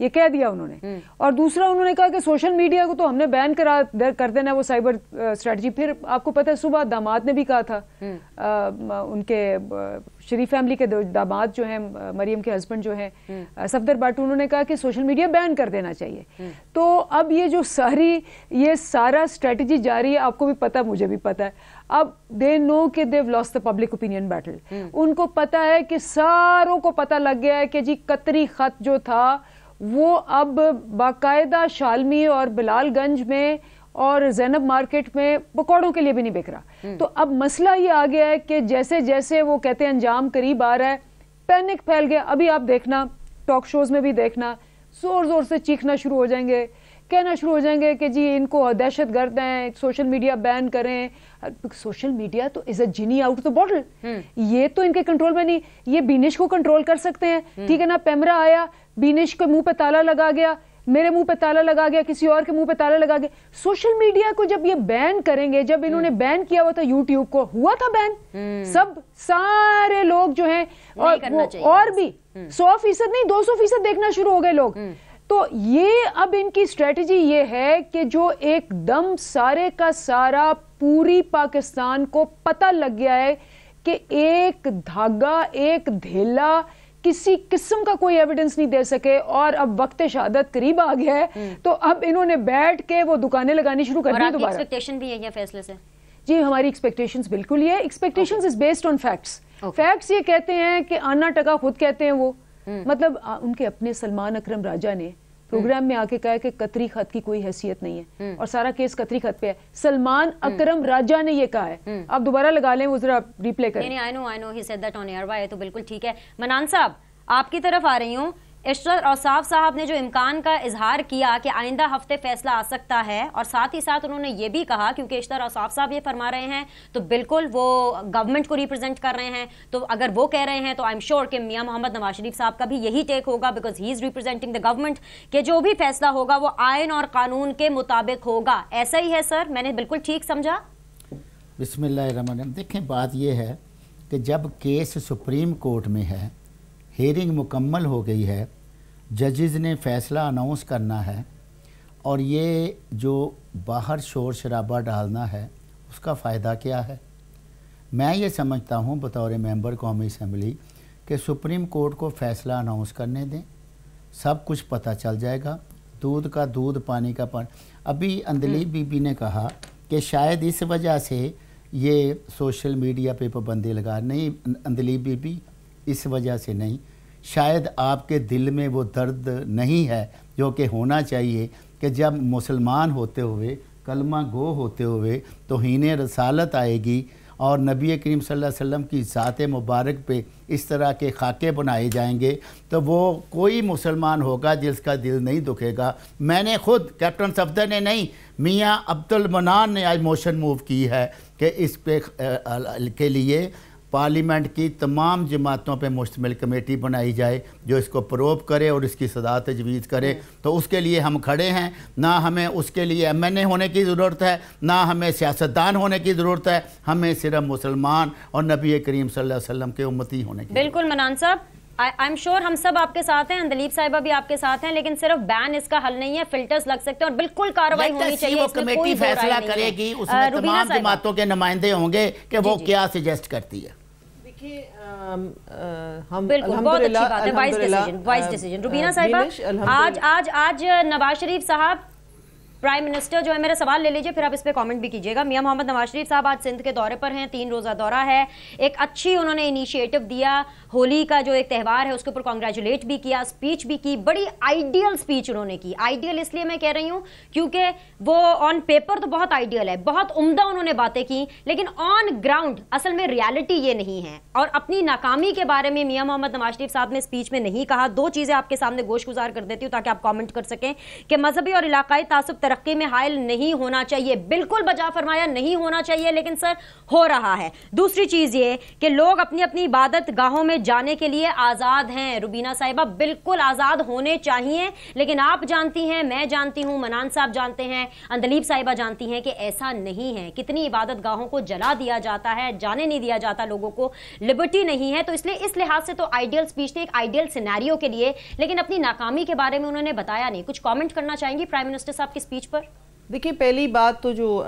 یہ کہہ دیا انہوں نے. اور دوسرا انہوں نے کہا کہ سوشل میڈیا کو تو ہم نے بین کر دینا وہ سائبر اسٹریٹجی. پھر آپ کو پتہ ہے صبح داماد نے بھی کہا تھا, ان کے شریف فیملی کے داماد جو ہیں, مریم کے ہسبینڈ جو ہیں صفدر بٹ, انہوں نے کہا کہ سوشل میڈیا بین کر دینا چاہیے. تو اب یہ جو یہ سارا اسٹریٹجی جاری ہے, آپ کو بھی پتا مجھے بھی پتا ہے. اب دے نو کہ they've lost the public opinion battle. ان کو پتا ہے کہ ساروں کو پتا لگ گیا ہے کہ جی قطری خط جو تھا وہ اب باقاعدہ شالمی اور بلال گنج میں اور زینب مارکیٹ میں پکوڑوں کے لیے بھی نہیں بک رہا. تو اب مسئلہ یہ آ گیا ہے کہ جیسے جیسے وہ کہتے ہیں انجام قریب آ رہا ہے, پینک پھیل گیا. ابھی آپ دیکھنا ٹاک شوز میں بھی دیکھنا, زور زور سے چیخنا شروع ہو جائیں گے, کہنا شروع ہو جائیں گے کہ جی ان کو دہشت گرد ہیں, سوشل میڈیا بین کریں. سوشل میڈیا تو از اے جینی آؤٹ دا بوٹل. یہ تو ان کے کنٹرول میں نہیں. یہ بینش کو کنٹرول کر سکتے ہیں, ٹھیک ہے نا. پیمرا آیا, بینش کے منہ پہ تالا لگا گیا, میرے منہ پہ تالا لگا گیا, کسی اور کے منہ پہ تالا لگا گیا. سوشل میڈیا کو جب یہ بین کریں گے, جب انہوں نے بین کیا ہوا تھا یوٹیوب کو, ہوا تھا بین, سارے لوگ جو ہیں اور بھی 100% نہیں 200% دیکھنا شروع ہو گئے لوگ. تو یہ اب ان کی اسٹریٹجی یہ ہے کہ جو ایک دم سارے کا سارا پوری پاکستان کو پتہ لگ گیا ہے کہ ایک دھاگا, ایک دھیلا کسی قسم کا کوئی ایویڈنس نہیں دے سکے, اور اب وقت شہادت قریب آ گیا ہے. تو اب انہوں نے بیٹھ کے وہ دکانیں لگانی شروع کر دی دوبارہ. ایکسپیکٹیشن بھی ہے یہ فیصلے سے؟ جی ہماری ایکسپیکٹیشنز بالکل یہ ہے. Expectations is based on facts. Facts یہ کہتے ہیں کہ آنا ٹکا خود کہتے ہیں وہ, مطلب ان کے اپنے سلمان اکرم راجہ نے پروگرام میں آ کے کہا کہ قطری خط کی کوئی حیثیت نہیں ہے اور سارا کیس قطری خط پہ ہے. سلمان اکرم راجہ نے یہ کہا ہے. آپ دوبارہ لگا لیں, وہ ذرا ریپلے کریں. نہیں, I know he said that on air. یہ تو بالکل ٹھیک ہے. منان صاحب آپ کی طرف آ رہی ہوں. اشرت اوصاف صاحب نے جو امکان کا اظہار کیا کہ آئندہ ہفتے فیصلہ آ سکتا ہے, اور ساتھ ہی ساتھ انہوں نے یہ بھی کہا, کیونکہ اشرت اوصاف صاحب یہ فرما رہے ہیں تو بالکل وہ گورنمنٹ کو ریپرزینٹ کر رہے ہیں, تو اگر وہ کہہ رہے ہیں تو آئی ایم شیور کہ میاں محمد نواز شریف صاحب کا بھی یہی ٹیک ہوگا, because he is representing the government, کہ جو بھی فیصلہ ہوگا وہ آئین اور قانون کے مطابق ہوگا. ایسا ہی ہے سر؟ میں نے بالکل ٹھیک سمجھا؟ بسم اللہ الرحمن الرحیم. دیکھیں بات یہ ہے کہ جب کیس سپریم کورٹ میں ہے, ہیئرنگ مکمل ہو گئی ہے, ججز نے فیصلہ اناؤنس کرنا ہے, اور یہ جو باہر شور شرابہ ڈالنا ہے اس کا فائدہ کیا ہے؟ میں یہ سمجھتا ہوں بطور ممبر قومی اسمبلی کہ سپریم کورٹ کو فیصلہ اناؤنس کرنے دیں, سب کچھ پتہ چل جائے گا. دودھ کا دودھ, پانی کا پانی. ابھی اندلیب بی بی نے کہا کہ شاید اس وجہ سے یہ سوشل میڈیا پہ پابندی لگا. نہیں اندلیب بی بی, اس وجہ سے نہیں. شاید آپ کے دل میں وہ درد نہیں ہے جو کہ ہونا چاہیے کہ جب مسلمان ہوتے ہوئے, کلمہ گو ہوتے ہوئے توہین رسالت آئے گی اور نبی کریم صلی اللہ علیہ وسلم کی ذات مبارک پہ اس طرح کے خاکے بنائے جائیں گے, تو وہ کوئی مسلمان ہوگا جس کا دل نہیں دکھے گا. میں نے خود, کیپٹن صفدر نے نہیں, میاں عبد المنان نے آج موشن موو کی ہے کہ اس پہ کے لیے پارلیمنٹ کی تمام جماعتوں پہ مشتمل کمیٹی بنائی جائے جو اس کو پروب کرے اور اس کی سزا تجویز کرے. تو اس کے لیے ہم کھڑے ہیں. نہ ہمیں اس کے لیے ایم این اے ہونے کی ضرورت ہے, نہ ہمیں سیاستدان ہونے کی ضرورت ہے, ہمیں صرف مسلمان اور نبی کریم صلی اللہ علیہ وسلم کے امتی ہونے کی. بالکل منان صاحب, آئی ایم شیور ہم سب آپ کے ساتھ ہیں, اندلیب صاحبہ بھی آپ کے ساتھ ہیں, لیکن صرف بین اس کا حل نہیں ہے, فلٹرز لگ سکتے ہیں اور بالکل کارروائی ہونی چاہیے. وہ کمیٹی فیصلہ کرے گی, اس میں تمام جماعتوں کے نمائندے ہوں گے کہ وہ کیا سجیسٹ کرتی ہے. روبینہ صاحبہ, آج نواز شریف صاحب پرائم منسٹر جو ہے, میرا سوال لے لیجئے پھر آپ اس پہ کامنٹ بھی کیجئے گا. میاں محمد نواز شریف صاحب آج سندھ کے دورے پر ہیں, 3 روزہ دورہ ہے. ایک اچھی انہوں نے انیشیٹو دیا, ہولی کا جو ایک تہوار ہے اس کے اوپر کانگریچولیٹ بھی کیا, اسپیچ بھی کی, بڑی آئیڈیل اسپیچ انہوں نے کی. آئیڈیل اس لیے میں کہہ رہی ہوں کیونکہ وہ آن پیپر تو بہت آئیڈیل ہے, بہت عمدہ انہوں نے باتیں کی, لیکن آن گراؤنڈ اصل میں ریالٹی یہ نہیں ہے. اور اپنی ناکامی کے بارے میں میاں محمد نواز شریف صاحب نے اسپیچ میں نہیں کہا. 2 چیزیں آپ کے سامنے گوش گزار کر دیتی ہوں تاکہ آپ کامنٹ کر سکیں کہ مذہبی اور علاقائی تعصب ترقی میں حائل نہیں ہونا چاہیے. بالکل بجا فرمایا, نہیں ہونا چاہیے, لیکن سر ہو رہا ہے. دوسری چیز یہ کہ لوگ اپنی اپنی عبادت گاہوں میں جانے کے لیے آزاد ہیں. روبینہ صاحبہ بالکل آزاد ہونے چاہیے, لیکن آپ جانتی ہیں, میں جانتی ہوں, منان صاحب جانتے ہیں, اندلیب صاحبہ جانتی ہیں کہ ایسا نہیں ہے. کتنی عبادت گاہوں کو جلا دیا جاتا ہے, جانے نہیں دیا جاتا, لوگوں کو لبرٹی نہیں ہے. تو اس لیے اس لحاظ سے تو آئیڈیل اسپیچ تھی, ایک آئیڈیل سینیریو کے لیے, لیکن اپنی ناکامی کے بارے میں انہوں نے بتایا نہیں. کچھ کامنٹ کرنا چاہیں گی پرائم منسٹر صاحب کی اسپیچ پر؟ دیکھیے, پہلی بات تو جو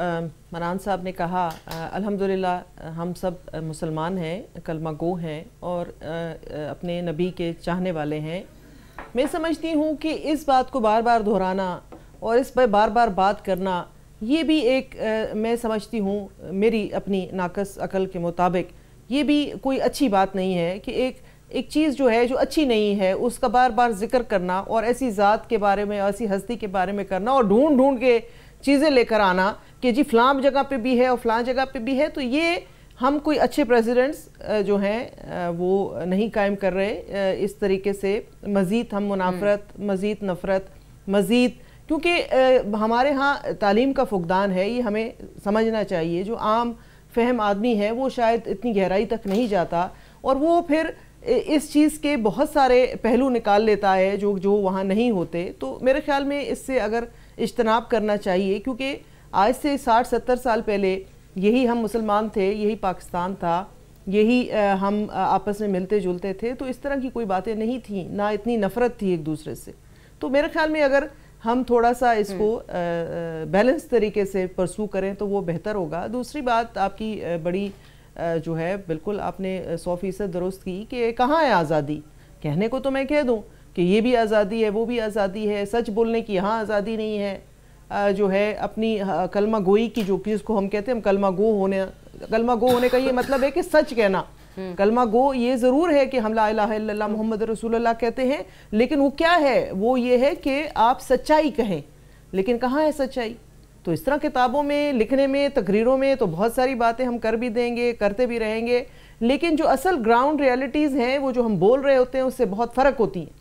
منان صاحب نے کہا, الحمدللہ ہم سب مسلمان ہیں, کلمہ گو ہیں اور اپنے نبی کے چاہنے والے ہیں. میں سمجھتی ہوں کہ اس بات کو بار بار دہرانا اور اس پہ بار بار بات کرنا, یہ بھی ایک میں سمجھتی ہوں میری اپنی ناقص عقل کے مطابق یہ بھی کوئی اچھی بات نہیں ہے کہ ایک چیز جو ہے جو اچھی نہیں ہے اس کا بار بار ذکر کرنا اور ایسی ذات کے بارے میں, ایسی ہستی کے بارے میں کرنا اور ڈھونڈ کے چیزیں لے کر آنا کہ جی فلاں جگہ پہ بھی ہے اور فلاں جگہ پہ بھی ہے. تو یہ ہم کوئی اچھے پریزیڈنٹس جو ہیں وہ نہیں قائم کر رہے. اس طریقے سے مزید ہم منافرت, مزید نفرت, مزید, کیونکہ ہمارے ہاں تعلیم کا فقدان ہے, یہ ہمیں سمجھنا چاہیے. جو عام فہم آدمی ہے وہ شاید اتنی گہرائی تک نہیں جاتا اور وہ پھر اس چیز کے بہت سارے پہلو نکال لیتا ہے جو وہاں نہیں ہوتے. تو میرے خیال میں اس سے اگر اجتناب کرنا چاہیے, کیونکہ آج سے 60-70 سال پہلے یہی ہم مسلمان تھے, یہی پاکستان تھا, یہی ہم آپس میں ملتے جلتے تھے. تو اس طرح کی کوئی باتیں نہیں تھیں, نہ اتنی نفرت تھی ایک دوسرے سے. تو میرے خیال میں اگر ہم تھوڑا سا اس کو بیلنس طریقے سے پرسو کریں تو وہ بہتر ہوگا. دوسری بات آپ کی بڑی جو ہے بالکل آپ نے 100% درست کی کہ کہاں ہے آزادی. کہنے کو تو میں کہہ دوں کہ یہ بھی آزادی ہے, وہ بھی آزادی ہے, سچ بولنے کی یہاں آزادی نہیں ہے, جو ہے اپنی کلمہ گوئی کی, جو جس کو ہم کہتے ہیں کلمہ گو ہونے کا یہ مطلب ہے کہ سچ کہنا. کلمہ گو یہ ضرور ہے کہ ہم لا الہ الا اللہ محمد رسول اللہ کہتے ہیں, لیکن وہ کیا ہے, وہ یہ ہے کہ آپ سچائی کہیں. لیکن کہاں ہے سچائی؟ تو اس طرح کتابوں میں, لکھنے میں, تقریروں میں تو بہت ساری باتیں ہم کر بھی دیں گے, کرتے بھی رہیں گے, لیکن جو اصل گراؤنڈ ریالٹیز ہیں وہ جو ہم بول رہے ہوتے ہیں اس سے بہت فرق ہوتی ہیں.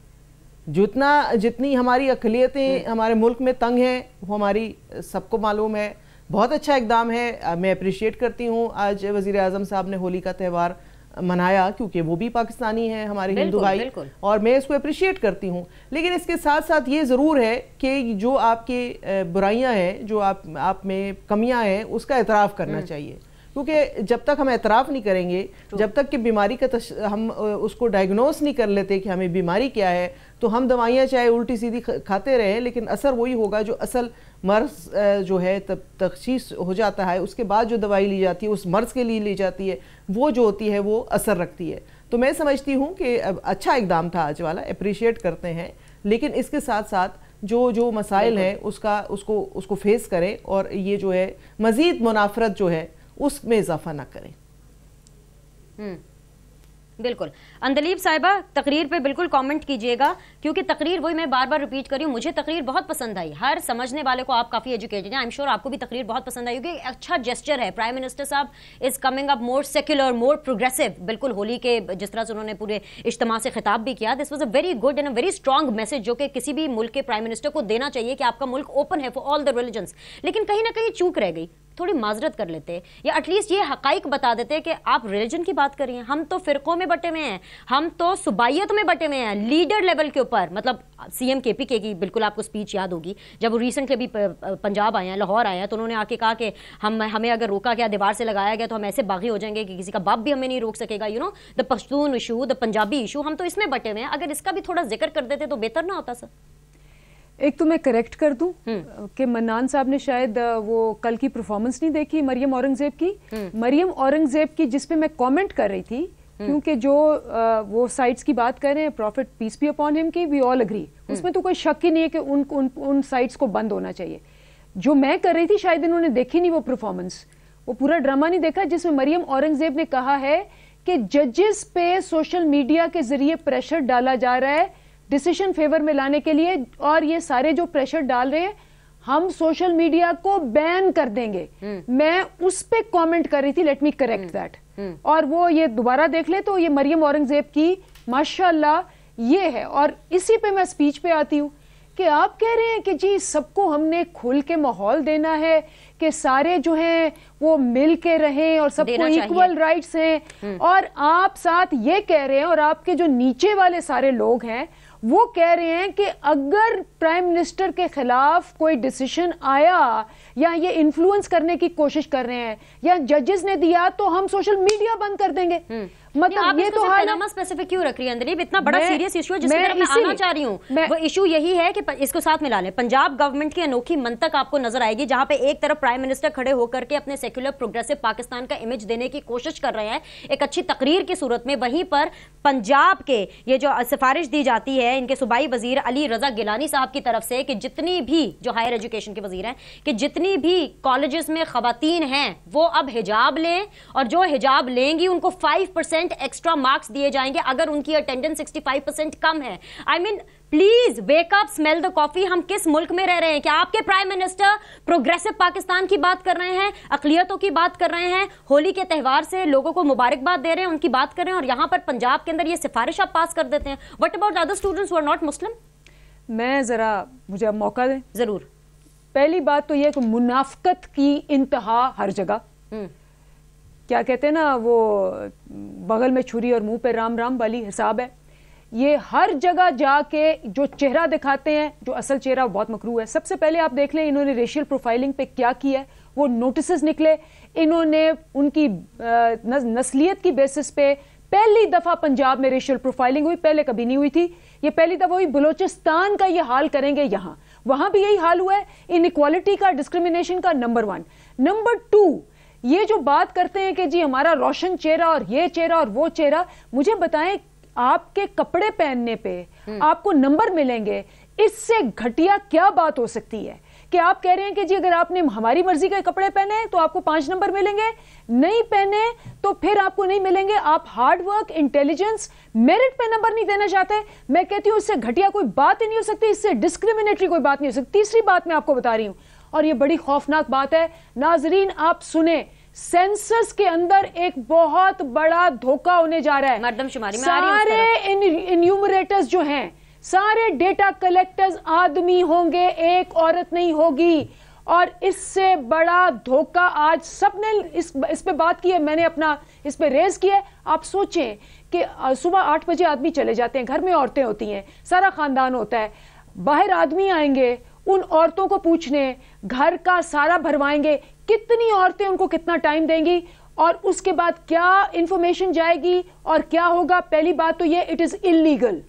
جتنی ہماری اقلیتیں ہمارے ملک میں تنگ ہیں وہ ہماری سب کو معلوم ہے. بہت اچھا اقدام ہے, میں اپریشیٹ کرتی ہوں آج وزیر اعظم صاحب نے ہولی کا تہوار منایا, کیونکہ وہ بھی پاکستانی ہیں, ہمارے ہندو بھائی, اور میں اس کو اپریشیٹ کرتی ہوں. لیکن اس کے ساتھ ساتھ یہ ضرور ہے کہ جو آپ کی برائیاں ہیں, جو آپ میں کمیاں ہیں, اس کا اعتراف کرنا چاہیے. کیونکہ جب تک ہم اعتراف نہیں کریں گے, جب تک کہ بیماری کا ہم اس کو ڈائگنوز نہیں کر لیتے کہ ہمیں بیماری کیا ہے, تو ہم دوائیاں چاہے الٹی سیدھی کھاتے رہیں, لیکن اثر وہی ہوگا جو اصل مرض جو ہے تشخیص ہو جاتا ہے, اس کے بعد جو دوائی لی جاتی ہے اس مرض کے لیے لی جاتی ہے, وہ جو ہوتی ہے وہ اثر رکھتی ہے. تو میں سمجھتی ہوں کہ اچھا اقدام تھا آج والا, اپریشیٹ کرتے ہیں, لیکن اس کے ساتھ ساتھ جو مسائل ہیں اس کو فیس کریں, اور یہ جو ہے مزید منافرت جو ہے اس میں اضافہ نہ کریں. بالکل. اندلیب صاحبہ تقریر پہ بالکل کامنٹ کیجئے گا, کیونکہ تقریر وہی میں بار بار ریپیٹ کر رہی ہوں, مجھے تقریر بہت پسند آئی. ہر سمجھنے والے کو, آپ کافی ایجوکیٹڈ ہیں, آئی ایم شیور آپ کو بھی تقریر بہت پسند آئی ہوگی. اچھا جیسچر ہے, پرائم منسٹر صاحب is coming up more secular, more progressive. بالکل ہولی کے جس طرح سے انہوں نے پورے اجتماع سے خطاب بھی کیا, this was a very good and a very strong message, جو کہ کسی بھی ملک کے پرائم منسٹر کو دینا چاہیے کہ آپ کا ملک اوپن ہے فار آل دا ریلیجنس. لیکن کہیں نہ کہیں چوک رہ گئی, تھوڑی معذرت کر لیتے, یا ایٹ لیسٹ یہ حقائق بتا دیتے کہ آپ ریلیجن کی بات کر رہی ہیں. ہم تو فرقوں میں بٹے ہوئے ہیں, ہم تو صوبائیت میں بٹے ہوئے ہیں, لیڈر لیول کے اوپر. مطلب سی ایم کے پی کے کی بالکل آپ کو سپیچ یاد ہوگی, جب وہ ریسنٹلی بھی پنجاب آئے ہیں, لاہور آئے ہیں, تو انہوں نے آ کے کہا کہ ہمیں اگر روکا گیا, دیوار سے لگایا گیا, تو ہم ایسے باغی ہو جائیں گے کہ کسی کا باپ بھی ہمیں نہیں روک سکے گا. You know the Pashtun issue, the Punjabi issue, ہم تو اس میں بٹے ہوئے ہیں. اگر اس کا بھی تھوڑا ذکر کر دیتے تو بہتر نہ ہوتا سر؟ ایک تو میں کریکٹ کر دوں کہ منان صاحب نے شاید وہ کل کی پرفارمنس نہیں دیکھی مریم اورنگزیب کی. مریم اورنگزیب کی جس پہ میں کامنٹ کر رہی تھی, کیونکہ جو وہ سائٹس کی بات کر رہے ہیں profit piece be upon him کی, وی آل اگری, اس میں تو کوئی شک ہی نہیں ہے کہ ان سائٹس کو بند ہونا چاہیے. جو میں کر رہی تھی شاید انہوں نے دیکھی نہیں وہ پرفارمنس, وہ پورا ڈرامہ نہیں دیکھا جس میں مریم اورنگزیب نے کہا ہے کہ ججز پہ سوشل میڈیا کے ذریعے پریشر ڈالا جا رہا ہے ڈیسیشن فیور میں لانے کے لیے, اور یہ سارے جو پریشر ڈال رہے ہیں ہم سوشل میڈیا کو بین کر دیں گے. میں اس پہ کامنٹ کر رہی تھی, لیٹ می کریکٹ دیٹ. اور وہ یہ دوبارہ دیکھ لے تو یہ مریم اورنگزیب کی ماشاءاللہ یہ ہے. اور اسی پہ میں سپیچ پہ آتی ہوں کہ آپ کہہ رہے ہیں کہ جی سب کو ہم نے کھل کے ماحول دینا ہے کہ سارے جو ہیں وہ مل کے رہیں اور سب کو ایکول رائٹس ہیں، اور آپ ساتھ یہ کہہ رہے ہیں اور آپ کے جو نیچے والے سارے لوگ ہیں وہ کہہ رہے ہیں کہ اگر پرائم منسٹر کے خلاف کوئی ڈیسیشن آیا یا یہ انفلوئنس کرنے کی کوشش کر رہے ہیں یا ججز نے دیا تو ہم سوشل میڈیا بند کر دیں گے. مطلب یہ تو اسپیسیفک کیوں رکھ رہی ہے اندلیب؟ اتنا بڑا سیریس ایشو ہے جس کی طرف میں آنا چاہ رہی ہوں. وہ ایشو یہی ہے کہ اس کو ساتھ ملا لیں. پنجاب گورنمنٹ کی انوکھی منطق آپ کو نظر آئے گی جہاں پہ ایک طرف پرائم منسٹر کھڑے ہو کر کے اپنے سیکولر پروگریسو پاکستان کا امیج دینے کی کوشش کر رہے ہیں ایک اچھی تقریر کی صورت میں، وہیں پر پنجاب کے یہ جو سفارش دی جاتی ہے ان کے صوبائی وزیر علی رضا گیلانی صاحب کی طرف سے کہ جتنی بھی جو ہائر ایجوکیشن کے وزیر ہیں کہ جتنی بھی کالجز میں خواتین ہیں وہ اب حجاب لیں، اور جو حجاب لیں گی ان کو 5% ایکسٹرا مارکس دیے جائیں گے اگر ان کی اٹینڈنس 65% کم ہے. آئی مین پلیز ویک اپ، اسمیل دا کافی. ہم کس ملک میں رہ رہے ہیں؟ کیا آپ کے پرائم منسٹر پروگریسو پاکستان کی بات کر رہے ہیں، اقلیتوں کی بات کر رہے ہیں، ہولی کے تہوار سے لوگوں کو مبارکباد دے رہے ہیں، ان کی بات کر رہے ہیں، اور یہاں پر پنجاب کے اندر یہ سفارش آپ پاس کر دیتے ہیں؟ What about other students who are not Muslim? میں ذرا مجھے موقع دیں. ضرور. پہلی بات تو یہ کہ منافقت کی انتہا ہر جگہ. کیا کہتے ہیں نا وہ بغل میں چھری اور منہ پہ رام رام والی حساب ہے. یہ ہر جگہ جا کے جو چہرہ دکھاتے ہیں جو اصل چہرہ بہت مکروہ ہے. سب سے پہلے آپ دیکھ لیں انہوں نے ریشیل پروفائلنگ پہ کیا کیا ہے. وہ نوٹسز نکلے، انہوں نے ان کی نسلیت کی بیسس پہ پہلی دفعہ پنجاب میں ریشیل پروفائلنگ ہوئی، پہلے کبھی نہیں ہوئی تھی، یہ پہلی دفعہ ہوئی. بلوچستان کا یہ حال کریں گے یہاں، وہاں بھی یہی حال ہوا ہے. انیکوالٹی کا، ڈسکریمنیشن کا نمبر 1. نمبر 2، یہ جو بات کرتے ہیں کہ جی ہمارا روشن چہرہ اور یہ چہرہ اور وہ چہرہ، مجھے بتائیں آپ کے کپڑے پہننے پہ آپ کو نمبر ملیں گے، اس سے گھٹیا کیا بات ہو سکتی ہے کہ آپ کہہ رہے ہیں کہ جی اگر آپ نے ہماری مرضی کے کپڑے پہنے تو آپ کو 5 نمبر ملیں گے، نہیں پہنے تو پھر آپ کو نہیں ملیں گے. آپ ہارڈ ورک، انٹیلیجنس، میرٹ پہ نمبر نہیں دینا چاہتے. میں کہتی ہوں اس سے گھٹیا کوئی بات ہی نہیں ہو سکتی، اس سے ڈسکریمنیٹری کوئی بات نہیں ہو سکتی. تیسری بات میں آپ کو بتا رہی ہوں اور یہ بڑی خوفناک بات ہے. ناظرین آپ سنیں، سینسس کے اندر ایک بہت بڑا دھوکہ ہونے جا رہا ہے. مردم شماری میں سارے انیومریٹرز جو ہیں، سارے ڈیٹا کلیکٹرز آدمی ہوں گے، ایک عورت نہیں ہوگی. اور اس سے بڑا دھوکہ آج سب نے اس پہ بات کی ہے، میں نے اپنا اس پہ ریز کیا ہے. آپ سوچیں کہ صبح 8 بجے آدمی چلے جاتے ہیں، گھر میں عورتیں ہوتی ہیں، سارا خاندان ہوتا ہے، باہر آدمی آئیں گے ان عورتوں کو پوچھنے، گھر کا سارا بھروائیں گے، کتنی عورتیں ان کو کتنا ٹائم دیں گی اور اس کے بعد کیا انفارمیشن جائے گی اور کیا ہوگا. پہلی بات تو یہ اٹ از انلیگل،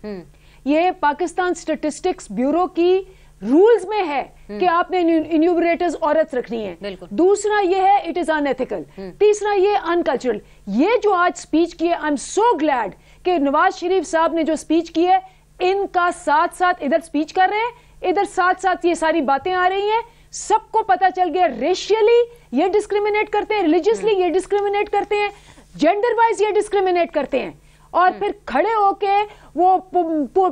یہ پاکستان اسٹیٹسٹکس بیورو کی رولز میں ہے کہ آپ نے انیومریٹرز عورت رکھنی ہے. دوسرا یہ ہے اٹ از ان ایتھیکل. تیسرا یہ ان کلچرل. یہ جو آج سپیچ کی ہے، آئی ایم سو گلیڈ کہ نواز شریف صاحب نے جو سپیچ کی ہے ان کا ساتھ ساتھ ادھر سپیچ کر رہے ہیں، ادھر ساتھ ساتھ یہ ساری باتیں آ رہی ہیں. سب کو پتا چل گیا ریشیلی یہ ڈسکریمنیٹ کرتے ہیں، ریلیجیسلی یہ ڈسکریمنیٹ کرتے ہیں، جینڈر وائز یہ ڈسکریمنیٹ کرتے ہیں، اور پھر کھڑے ہو کے وہ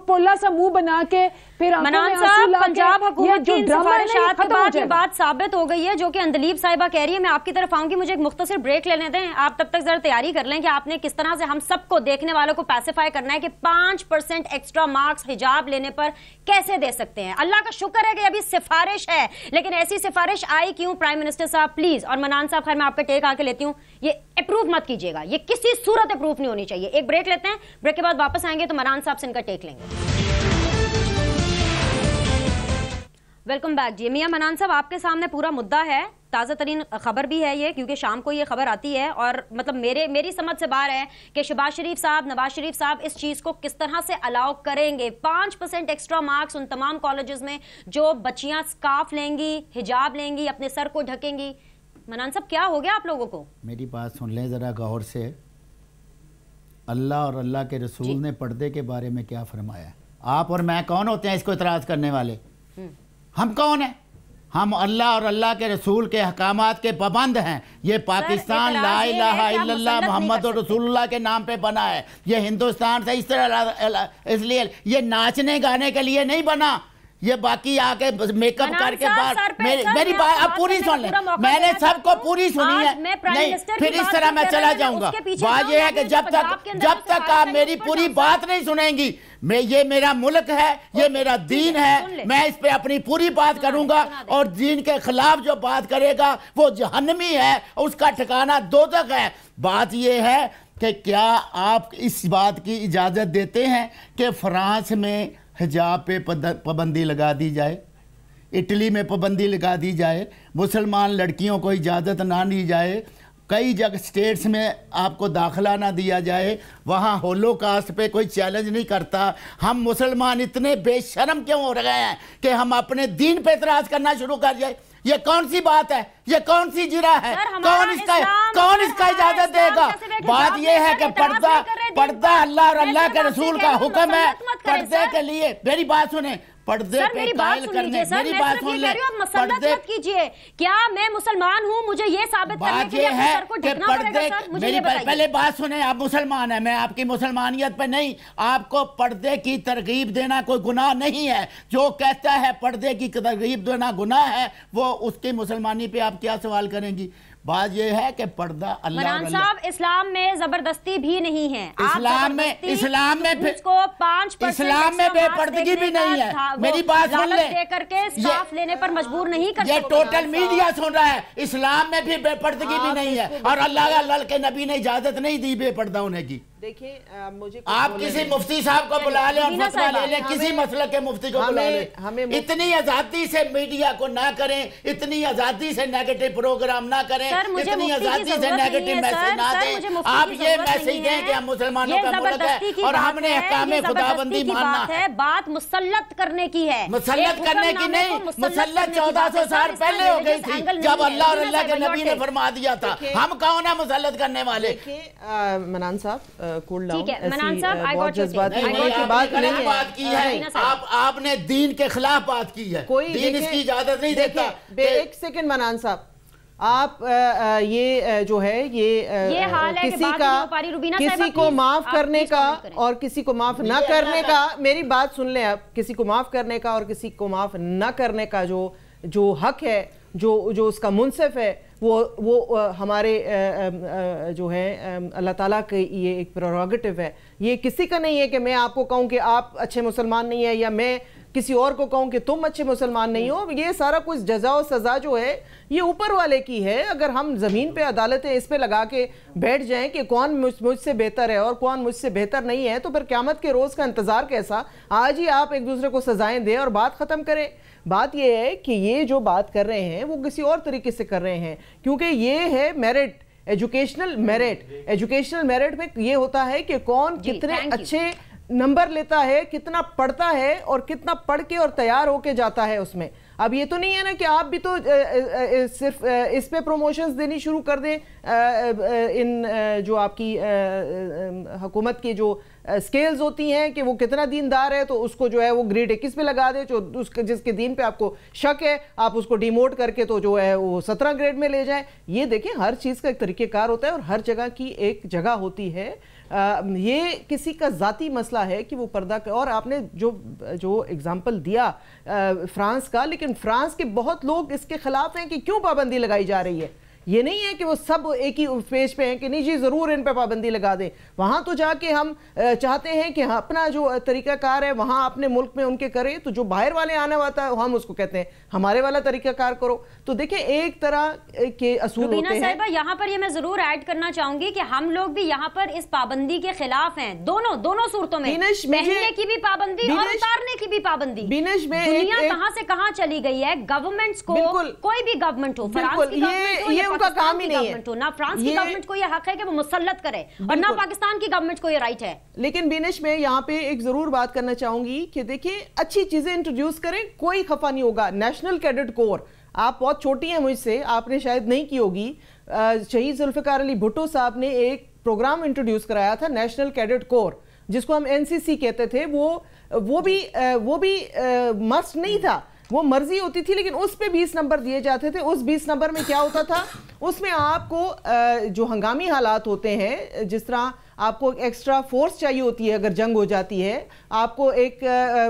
پولا سا منہ بنا کے پھر منان صاحب پنجاب حکومت کی ان سفارشات کے بعد یہ بات ثابت ہو گئی ہے جو کہ اندلیب صاحبہ کہہ رہی ہے. میں آپ کی طرف آؤں گی، مجھے ایک مختصر بریک لینے دیں. آپ تب تک ذرا تیاری کر لیں کہ آپ نے کس طرح سے ہم سب کو دیکھنے والوں کو پیسیفائی کرنا ہے کہ 5% ایکسٹرا مارکس حجاب لینے پر کیسے دے سکتے ہیں. اللہ کا شکر ہے کہ ابھی سفارش ہے، لیکن ایسی سفارش آئی کیوں؟ پرائم منسٹر صاحب پلیز، اور منان صاحب خیر میں آپ کا ٹیک آ کے لیتی ہوں، یہ اپروو مت کیجیے گا، یہ کسی صورت اپروو نہیں ہونی چاہیے. ایک بریک لیتے ہیں، بریک کے بعد واپس آئیں گے تو منان صاحب سے ان کا ٹیک لیں گے. Welcome back. جی میاں منان صاحب، آپ کے سامنے پورا مدعا ہے، تازہ ترین خبر بھی ہے یہ، کیونکہ شام کو یہ خبر آتی ہے اور مطلب میری سمجھ سے باہر ہے کہ شہباز شریف صاحب، نواز شریف صاحب اس چیز کو کس طرح سے الاؤ کریں گے. 5% ایکسٹرا مارکس ان تمام کالجز میں جو بچیاں سکارف لیں گی، حجاب لیں گی، اپنے سر کو ڈھکیں گی. منان صاحب کیا ہو گیا آپ لوگوں کو؟ میری بات سن لیں ذرا غور سے. اللہ اور اللہ کے رسول نے پردے کے بارے میں کیا فرمایا؟ آپ اور میں کون ہوتے ہیں اس کو اعتراض کرنے والے؟ ہم کون ہیں؟ ہم اللہ اور اللہ کے رسول کے احکامات کے پابند ہیں. یہ پاکستان لا الہ الا اللہ محمد رسول اللہ کے نام پہ بنا ہے. یہ ہندوستان سے اس لیے یہ ناچنے گانے کے لیے نہیں بنا. یہ باقی آ کے میک اپ کر کے بعد میری بات آپ پوری سن لیں, میں نے سب کو پوری سنی ہے, نہیں پھر اس طرح میں چلا جاؤں گا. بات یہ ہے کہ جب تک آپ میری پوری بات نہیں سنیں گی, یہ میرا ملک ہے, یہ میرا دین ہے, میں اس پہ اپنی پوری بات کروں گا, اور دین کے خلاف جو بات کرے گا وہ جہنمی ہے, اس کا ٹھکانہ دوزخ ہے. بات یہ ہے کہ کیا آپ اس بات کی اجازت دیتے ہیں کہ فرانس میں حجاب پہ پابندی لگا دی جائے, اٹلی میں پابندی لگا دی جائے, مسلمان لڑکیوں کو اجازت نہ دی جائے, کئی جگہ سٹیٹس میں آپ کو داخلہ نہ دیا جائے, وہاں ہولو کاسٹ پہ کوئی چیلنج نہیں کرتا. ہم مسلمان اتنے بے شرم کیوں ہو رہے ہیں کہ ہم اپنے دین پہ اعتراض کرنا شروع کر جائے؟ یہ کون سی بات ہے, یہ کون سی جرا ہے, کون اس کا اجازت دے گا؟ بات یہ ہے کہ پردہ اللہ اور اللہ کے رسول کا حکم ہے. پردے کے لیے میری بات سنیں, پردے پہ قائل کرنے, میری بات سن لیں, پردے کیجئے. کیا میں مسلمان ہوں, مجھے یہ ثابت کرنے کے لیے اپنے سر کو ڈھکنا پڑے گا؟ سر مجھے یہ بتائیے. پہلے بات سنیں, آپ مسلمان ہیں, میں آپ کی مسلمانیت پہ نہیں, آپ کو پردے کی ترغیب دینا کوئی گناہ نہیں ہے. جو کہتا ہے پردے کی ترغیب دینا گناہ ہے, وہ اس کی مسلمانی پہ آپ کیا سوال کریں گی؟ بات یہ ہے کہ پردہ اللہ اور منان صاحب, اسلام میں زبردستی بھی نہیں ہے. اسلام میں اسلام میں بے پردگی بھی نہیں ہے. میری بات سن لیں, دے کر کے سٹاف لینے پر مجبور نہیں کر سکتے. یہ ٹوٹل میڈیا سن رہا ہے, اسلام میں بھی بے پردگی بھی نہیں ہے, اور اللہ کے نبی نے اجازت نہیں دی بے پردہ ہونے کی. دیکھیں مجھے آپ کسی مفتی صاحب کو بلا لیں اور فتویٰ لے لیں, کسی مسلک کے مفتی کو بلا لیں. اتنی آزادی سے میڈیا کو نہ کریں, اتنی آزادی سے نیگیٹو پروگرام نہ کریں, اتنی آزادی سے نیگیٹو میسیج نہ دیں. آپ یہ میسیج دیں کہ ہم مسلمانوں کا ملک ہے اور ہم نے احکام خداوندی ماننا ہے. بات مسلط کرنے کی ہے, مسلط کرنے کی نہیں. مسلط 1400 سال پہلے ہو گئی تھی جب اللہ اور اللہ کے نبی نے فرما دیا تھا. ہم کون ہیں مسلط کرنے والے؟ منان صاحب کول ڈاؤن, منان صاحب بہت جذباتی ہونے کی بات نہیں ہے. آپ نے دین کے خلاف بات کی ہے, دین اس کی اجازت نہیں دیتا. ایک سیکنڈ منان صاحب, آپ یہ جو ہے یہ کسی کو معاف کرنے کا اور کسی کو معاف نہ کرنے کا, میری بات سن لیں آپ, کسی کو معاف کرنے کا اور کسی کو معاف نہ کرنے کا جو حق ہے, جو اس کا منصف ہے, وہ ہمارے جو ہے اللہ تعالیٰ کے یہ ایک پریروگیٹو ہے. یہ کسی کا نہیں ہے کہ میں آپ کو کہوں کہ آپ اچھے مسلمان نہیں ہیں, یا میں کسی اور کو کہوں کہ تم اچھے مسلمان نہیں ہو. یہ سارا کچھ جزا و سزا جو ہے یہ اوپر والے کی ہے. اگر ہم زمین پہ عدالتیں اس پہ لگا کے بیٹھ جائیں کہ کون مجھ سے بہتر ہے اور کون مجھ سے بہتر نہیں ہے, تو پھر قیامت کے روز کا انتظار کیسا؟ آج ہی آپ ایک دوسرے کو سزائیں دیں اور بات ختم کریں. بات یہ ہے کہ یہ جو بات کر رہے ہیں وہ کسی اور طریقے سے کر رہے ہیں, کیونکہ یہ ہے merit, educational merit. Educational merit میں یہ ہوتا ہے کہ کون کتنے اچھے نمبر لیتا ہے, کتنا پڑھتا ہے اور کتنا پڑھ کے اور تیار ہو کے جاتا ہے اس میں. اب یہ تو نہیں ہے نا کہ آپ بھی تو صرف اس پہ پروموشنز دینی شروع کر دیں. ان جو آپ کی حکومت کی جو سکیلز ہوتی ہیں کہ وہ کتنا دیندار ہے تو اس کو جو ہے وہ گریڈ 21 پہ لگا دے, جس کے دین پہ آپ کو شک ہے آپ اس کو ڈیموٹ کر کے تو جو ہے وہ 17 گریڈ میں لے جائیں. یہ دیکھیں ہر چیز کا ایک طریقہ کار ہوتا ہے اور ہر جگہ کی ایک جگہ ہوتی ہے. یہ کسی کا ذاتی مسئلہ ہے کہ وہ پردہ, اور آپ نے جو اگزامپل دیا فرانس کا, لیکن فرانس کے بہت لوگ اس کے خلاف ہیں کہ کیوں پابندی لگائی جا رہی ہے. یہ نہیں ہے کہ وہ سب ایک ہی پیج پہ ہیں کہ نہیں جی ضرور ان پہ پابندی لگا دیں. وہاں تو جا کے ہم چاہتے ہیں کہ اپنا جو طریقہ کار ہے وہاں اپنے ملک میں ان کے کریں, تو جو باہر والے آنے والا ہے ہم اس کو کہتے ہیں ہمارے والا طریقہ کار کرو. تو دیکھیں ایک طرح کے اصول ہوتے ہیں. روبینہ صاحبہ یہاں پر یہ میں ضرور ایڈ کرنا چاہوں گی کہ ہم لوگ بھی یہاں پر اس پابندی کے خلاف ہیں, دونوں صورتوں میں, پہننے کی بھی پابندی اور اتارنے کی بھی پابندی. دنیا کہاں سے کہاں چلی گئی ہے, گورنمنٹس کو, کوئی بھی گورنمنٹ ہو, فرانس کی گورنمنٹ ہو, کام ہی نہیں ہے, نہ فرانس کی گورنمنٹ کو یہ حق ہے کہ وہ مسلط کرے اور نہ پاکستان کی گورنمنٹ کو یہ رائٹ ہے. لیکن بینش میں یہاں پہ ایک ضرور بات کرنا چاہوں گی کہ دیکھیں اچھی چیزیں انٹروڈیوس کریں, کوئی خفا نہیں ہوگا. نیشنل کیڈٹ کور, آپ بہت چھوٹی ہیں مجھ سے, آپ نے شاید نہیں کی ہوگی. شہید ذوالفقار علی بھٹو صاحب نے ایک پروگرام انٹروڈیوس کرایا تھا نیشنل کیڈٹ کور, جس کو ہم NCC کہتے تھے. وہ بھی مسٹ نہیں تھا, وہ مرضی ہوتی تھی, لیکن اس پہ 20 نمبر دیے جاتے تھے. اس 20 نمبر میں کیا ہوتا تھا, اس میں آپ کو جو ہنگامی حالات ہوتے ہیں, جس طرح آپ کو ایکسٹرا فورس چاہیے ہوتی ہے اگر جنگ ہو جاتی ہے, آپ کو ایک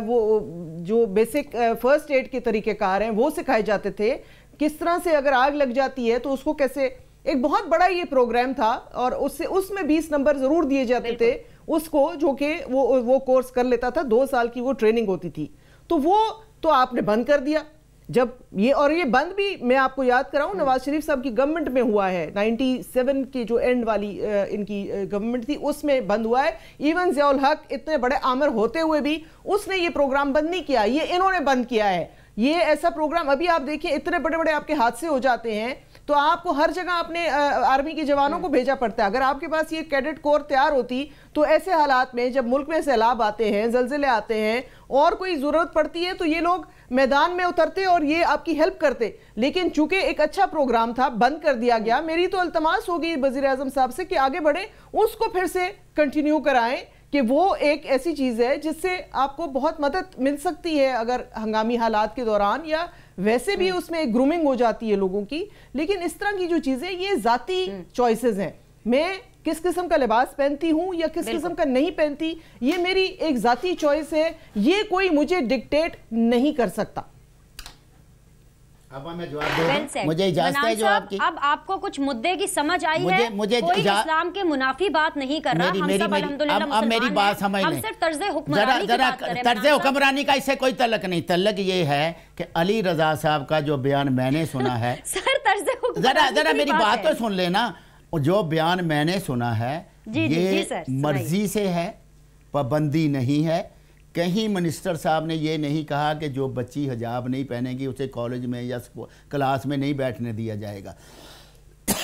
وہ جو بیسک فرسٹ ایڈ کے طریقہ کار ہیں وہ سکھائے جاتے تھے, کس طرح سے اگر آگ لگ جاتی ہے تو اس کو کیسے, ایک بہت بڑا یہ پروگرام تھا, اور اس میں 20 نمبر ضرور دیے جاتے تھے اس کو, جو کہ وہ کورس کر لیتا تھا, 2 سال کی وہ ٹریننگ ہوتی تھی. تو وہ تو آپ نے بند کر دیا جب یہ بند بھی میں آپ کو یاد کراؤں نواز شریف صاحب کی گورنمنٹ میں ہوا ہے, 97 کی جو اینڈ والی ان کی گورنمنٹ تھی اس میں بند ہوا ہے. ایون ضیاء الحق اتنے بڑے آمر ہوتے ہوئے بھی اس نے یہ پروگرام بند نہیں کیا, یہ انہوں نے بند کیا ہے. یہ ایسا پروگرام ابھی آپ دیکھیں اتنے بڑے بڑے آپ کے حادثے ہو جاتے ہیں تو آپ کو ہر جگہ اپنے آرمی کے جوانوں کو بھیجا پڑتا ہے. اگر آپ کے پاس یہ کیڈٹ کور تیار ہوتی تو ایسے حالات میں جب ملک میں سیلاب آتے ہیں, زلزلے آتے ہیں اور کوئی ضرورت پڑتی ہے تو یہ لوگ میدان میں اترتے اور یہ آپ کی ہیلپ کرتے. لیکن چونکہ ایک اچھا پروگرام تھا بند کر دیا گیا. میری تو التماس ہوگی وزیر اعظم صاحب سے کہ آگے بڑھیں, اس کو پھر سے کنٹینیو کرائیں, کہ وہ ایک ایسی چیز ہے جس سے آپ کو بہت مدد مل سکتی ہے اگر ہنگامی حالات کے دوران, یا ویسے بھی اس میں ایک گرومنگ ہو جاتی ہے لوگوں کی. لیکن اس طرح کی جو چیزیں یہ ذاتی چوائسز ہیں, میں کس قسم کا لباس پہنتی ہوں یا کس قسم کا نہیں پہنتی, یہ میری ایک ذاتی چوائس ہے, یہ کوئی مجھے ڈکٹیٹ نہیں کر سکتا. اب میں جواب دوں, مجھے اجازت ہے جواب کی. اب آپ کو کچھ مدے کی سمجھ آئی ہے, کوئی اسلام کے منافی بات نہیں کر رہا, ہم سب الحمدللہ مسلمان ہیں, ہم صرف طرز حکمرانی کی بات کریں. طرز حکمرانی کا اس سے کوئی تعلق نہیں. تعلق یہ ہے کہ علی رضا صاحب کا جو بیان میں نے سنا ہے, سر طرز حکمرانی ذرا میری بات تو سن لینا, جو بیان میں نے سنا ہے یہ مرضی سے ہے, پابندی نہیں ہے. کہیں منسٹر صاحب نے یہ نہیں کہا کہ جو بچی حجاب نہیں پہنے گی اسے کالج میں یا کلاس میں نہیں بیٹھنے دیا جائے گا,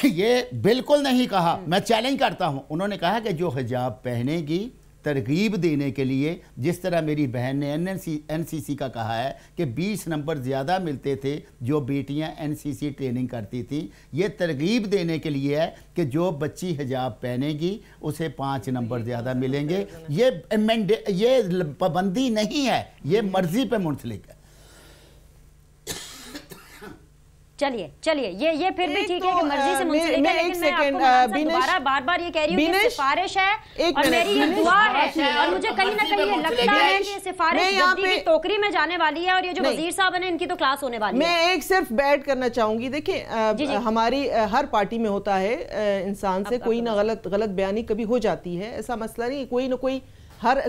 یہ بالکل نہیں کہا. میں چیلنج کرتا ہوں, انہوں نے کہا کہ جو حجاب پہنے گی ترغیب دینے کے لیے, جس طرح میری بہن نے این سی سی کا کہا ہے کہ 20 نمبر زیادہ ملتے تھے جو بیٹیاں این سی سی ٹریننگ کرتی تھیں, یہ ترغیب دینے کے لیے ہے کہ جو بچی حجاب پہنے گی اسے 5 نمبر زیادہ ملیں گے. یہ پابندی نہیں ہے, یہ مرضی پہ منسلک ہے. چلیے یہ پھر بھی ٹھیک ہے کہ مرضی سے منسلک ہے, لیکن میں آپ کو دوبارہ بار یہ کہہ رہی ہوں کہ سفارش ہے اور میری یہ دعا ہے, اور مجھے کہیں نہ کہیں یہ لگتا ہے کہ سفارش گدی کی ٹوکری میں جانے والی ہے, اور یہ جو وزیر صاحب ہیں ان کی تو کلاس ہونے والی ہے. میں ایک صرف بیٹ کرنا چاہوں گی, دیکھیں ہماری ہر پارٹی میں ہوتا ہے انسان سے کوئی نہ غلط بیانی کبھی ہو جاتی ہے, ایسا مسئلہ نہیں, کوئی نہ کوئی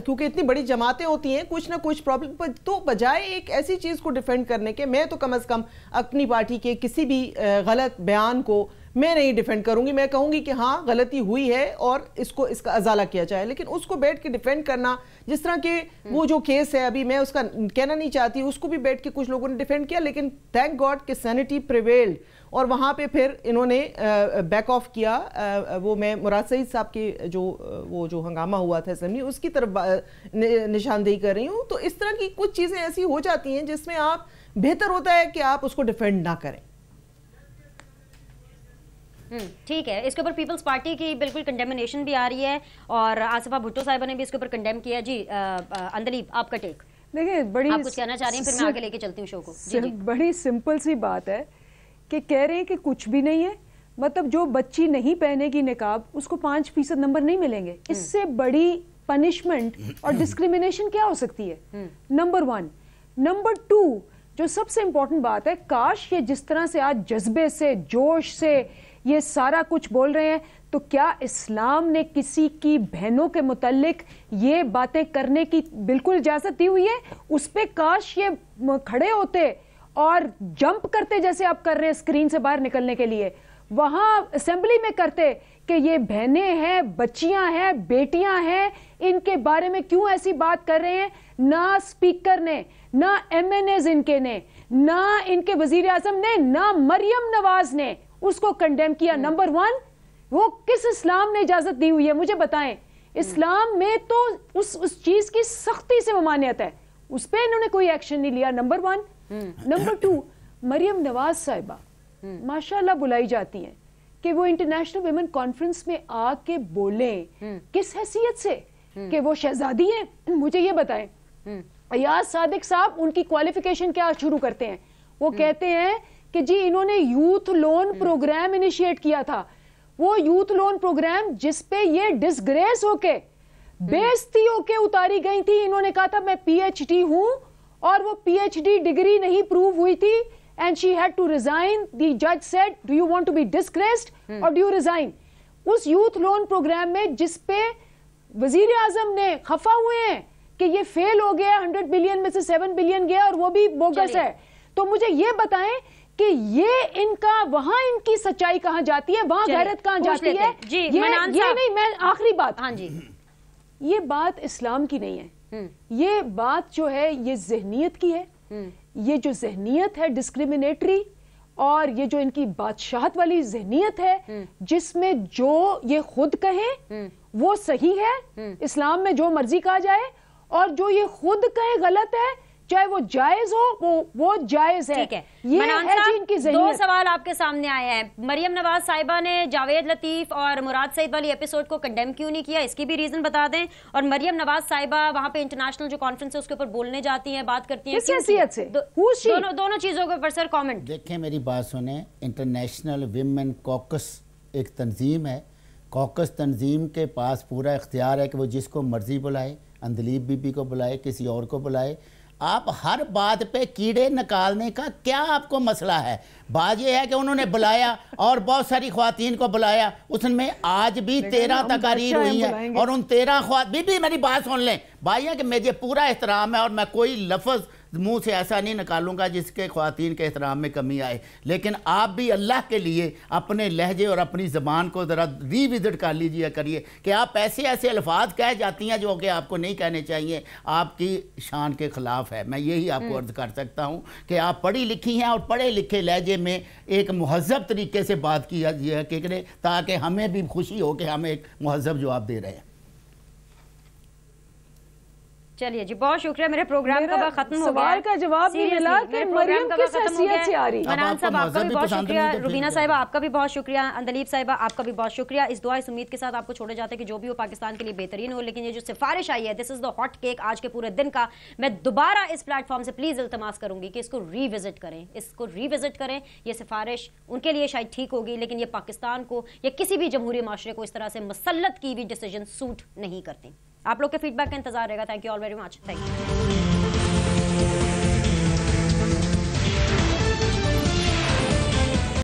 کیونکہ اتنی بڑی جماعتیں ہوتی ہیں, کچھ نہ کچھ پرابلم, تو بجائے ایک ایسی چیز کو ڈیفینڈ کرنے کے, میں تو کم از کم اپنی پارٹی کے کسی بھی غلط بیان کو میں نہیں ڈیفینڈ کروں گی. میں کہوں گی کہ ہاں غلطی ہوئی ہے اور اس کا ازالہ کیا جائے, لیکن اس کو بیٹھ کے ڈیفینڈ کرنا, جس طرح کہ وہ جو کیس ہے ابھی, میں اس کا کہنا نہیں چاہتی, اس کو بھی بیٹھ کے کچھ لوگوں نے ڈیفینڈ کیا, لیکن تھینک گاڈ کہ سینٹی پریویلڈ, اور وہاں پہ پھر انہوں نے بیک آف کیا. وہ میں مراد سعید صاحب کے جو ہنگامہ ہوا تھا اسمبلی, اس کی طرف نشاندہی کر رہی ہوں. تو اس طرح کی کچھ چیزیں ایسی ہو جاتی ہیں جس میں آپ بہتر ہوتا ہے کہ آپ اس کو ڈیفینڈ نہ کریں. ٹھیک ہے, اس کے اوپر پیپلز پارٹی کی بالکل کنڈیمنیشن بھی آ رہی ہے, اور آصفہ بھٹو صاحبہ نے بھی اس کے اوپر کنڈیم کیا. جی اندلیب, آپ کا ٹیک. دیکھیں, بڑی آپ کچھ کہنا چاہ رہی ہیں, پھر میں آگے لے کے چلتی ہوں شو کو. بڑی سمپل سی بات ہے کہ کہہ رہے ہیں کہ کچھ بھی نہیں ہے, مطلب جو بچی نہیں پہنے گی نقاب اس کو 5% نمبر نہیں ملیں گے. اس سے بڑی پنشمنٹ اور ڈسکریمنیشن کیا ہو سکتی ہے؟ نمبر 1. نمبر 2, جو سب سے امپورٹنٹ بات ہے, کاش یہ جس طرح سے آج جذبے سے, جوش سے یہ سارا کچھ بول رہے ہیں, تو کیا اسلام نے کسی کی بہنوں کے متعلق یہ باتیں کرنے کی بالکل اجازت دی ہوئی ہے؟ اس پہ کاش یہ کھڑے ہوتے اور جمپ کرتے جیسے آپ کر رہے ہیں اسکرین سے باہر نکلنے کے لیے, وہاں اسمبلی میں کرتے کہ یہ بہنیں ہیں, بچیاں ہیں, بیٹیاں ہیں, ان کے بارے میں کیوں ایسی بات کر رہے ہیں. نہ اسپیکر نے, نہ MNAs ان کے نے, نہ ان کے وزیر اعظم نے, نہ مریم نواز نے اس کو کنڈیم کیا. نمبر 1, وہ کس اسلام نے اجازت دی ہوئی ہے مجھے بتائیں؟ اسلام میں تو اس چیز کی سختی سے ممانعت ہے, اس پہ انہوں نے کوئی ایکشن نہیں لیا. نمبر 1. نمبر 2, مریم نواز صاحبہ ماشاءاللہ بلائی جاتی ہیں کہ وہ انٹرنیشنل ویمن کانفرنس میں آ کے بولیں, کس حیثیت سے کہ وہ شہزادی ہیں؟ مجھے یہ بتائیں. ایاز صادق صاحب ان کی کوالیفیکیشن کیا شروع کرتے ہیں؟ وہ کہتے ہیں کہ جی انہوں نے یوتھ لون پروگرام انیشیٹ کیا تھا. وہ یوتھ لون پروگرام جس پہ یہ ڈسگریس ہو کے بےعزتی ہو کے اتاری گئی تھی. انہوں نے کہا تھا میں پی ایچ ڈی ہوں اور وہ پی ایچ ڈی ڈگری نہیں پروو ہوئی تھی and she had to resign. The judge said, do you want to be disgraced or do you resign? اس یوتھ لون پروگرام میں جس پہ وزیر اعظم نے خفا ہوئے ہیں کہ یہ فیل ہو گیا, 100 بلین میں سے 7 بلین گیا اور وہ بھی بوگس ہے, تو مجھے یہ بتائیں کہ یہ ان کا وہاں ان کی سچائی کہاں جاتی ہے, وہاں غیرت کہاں جاتی ہے؟ یہ نہیں, میں آخری بات, یہ بات اسلام کی نہیں ہے, یہ بات جو ہے یہ ذہنیت کی ہے. یہ جو ذہنیت ہے ڈسکریمنیٹری, اور یہ جو ان کی بادشاہت والی ذہنیت ہے جس میں جو یہ خود کہیں وہ صحیح ہے, اسلام میں جو مرضی کہا جائے, اور جو یہ خود کہے غلط ہے, چاہے وہ جائز ہو وہ جائز ہے. یہ ہے جی ان کی ذہنیت. دو سوال آپ کے سامنے آئے ہیں. مریم نواز صاحبہ نے جاوید لطیف اور مراد سعید والی ایپیسوڈ کو کنڈیم کیوں نہیں کیا, اس کی بھی ریزن بتا دیں. اور مریم نواز صاحبہ وہاں پہ انٹرنیشنل جو کانفرنس ہے اس کے اوپر بولنے جاتی ہیں, بات کرتی ہیں, کس حیثیت سے, دونوں چیزوں کے اوپر سر کامنٹ دیکھیں. میری بات سنیں, انٹرنیشنل ویمن کوکس ایک تنظیم ہے. کوکس تنظیم کے پاس پورا اختیار ہے کہ وہ جس کو مرضی بلائے, اندلیب بی بی کو بلائے, کسی اور کو بلائے. آپ ہر بات پہ کیڑے نکالنے کا کیا آپ کو مسئلہ ہے؟ بات یہ ہے کہ انہوں نے بلایا اور بہت ساری خواتین کو بلایا, اس میں آج بھی 13 تقاریر ہوئی ہیں, اور ان 13 خواتین بھی میری بات سن لیں بھائی, کہ مجھے پورا احترام ہے اور میں کوئی لفظ منہ سے ایسا نہیں نکالوں گا جس کے خواتین کے احترام میں کمی آئے, لیکن آپ بھی اللہ کے لیے اپنے لہجے اور اپنی زبان کو ذرا ری وزٹ کر لیجیے کریے کہ آپ ایسے الفاظ کہہ جاتی ہیں جو کہ آپ کو نہیں کہنے چاہیے, آپ کی شان کے خلاف ہے. میں یہی آپ کو عرض کر سکتا ہوں کہ آپ پڑھی لکھی ہیں اور پڑھے لکھے لہجے میں ایک مہذب طریقے سے بات کی ہے, تاکہ ہمیں بھی خوشی ہو کہ ہم ایک مہذب جواب دے رہے ہیں. چلیے جی, بہت شکریہ. میرے پروگرام کا وقت ختم ہو گیا. سوال کا جواب نہیں ملا کہ مریم کس حیثیت سے آ رہی. منان صاحب آپ کا بھی بہت شکریہ, روبینہ صاحبہ آپ کا بھی بہت شکریہ, اندلیب صاحبہ آپ کا بھی بہت شکریہ. اس دعا اس امید کے ساتھ آپ کو چھوڑے جاتے ہیں کہ جو بھی ہو پاکستان کے لیے بہترین ہو. لیکن یہ جو سفارش آئی ہے, دس از دا ہاٹ کیک آج کے پورے دن کا, میں دوبارہ اس پلیٹ فارم سے پلیز التماس کروں گی کہ اس کو ری وزٹ کریں. یہ سفارش ان کے لیے شاید ٹھیک ہوگی, لیکن یہ پاکستان کو یا کسی بھی جمہوری معاشرے کو اس طرح سے مسلط کی ہوئی ڈیسیجن سوٹ نہیں کرتی. آپ لوگ کے فیڈ بیک کا انتظار رہے گا. Thank you all very much. Thank you.